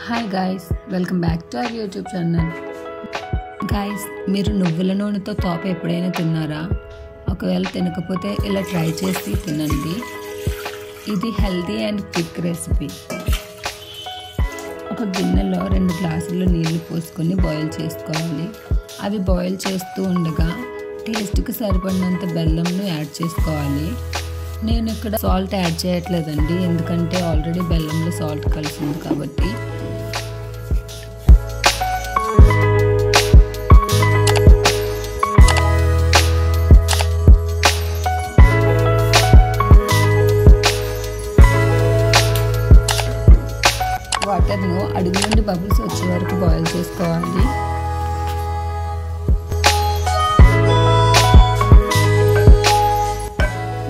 Hi guys, welcome back to our YouTube channel. Guys, మీరు నువ్వుల నూనెతో తోప ఎప్పుడైనా తిన్నారా? ఒకవేళ తినకపోతే ఇలా ట్రై చేసి తినండి. ఇది హెల్తీ అండ్ క్విక్ రెసిపీ. ఒక గిన్నెలో 2 గ్లాసులు నీళ్లు పోసుకొని బాయిల్ చేసుకోవాలి. అవి బాయిల్ చేస్తూ ఉండగా టేస్ట్కి సరిపడినంత బెల్లంను యాడ్ చేసుకోవాలి. నేను ఇక్కడ సాల్ట్ యాడ్ చేయట్లేదండి, ఎందుకంటే ఆల్రెడీ బెల్లంలో సాల్ట్ కలిసింది కాబట్టి. వాటర్ను అడుగు నుండి బబుల్స్ వచ్చే వరకు బాయిల్ చేసుకోవాలి.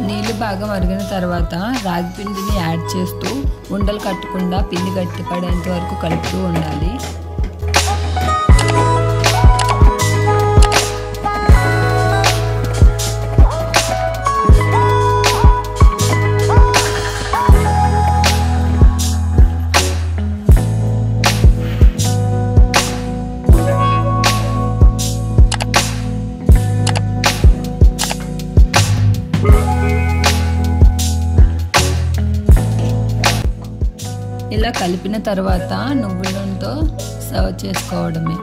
నీళ్ళు బాగా మరిగిన తర్వాత రాగి పిండిని యాడ్ చేస్తూ ఉండలు కట్టకుండా పిండి గట్టిపడేంత వరకు కలుపుతూ ఉండాలి. ఇలా కలిపిన తర్వాత నువ్వుల నూనెతో సర్వ్ చేసుకోవడమే.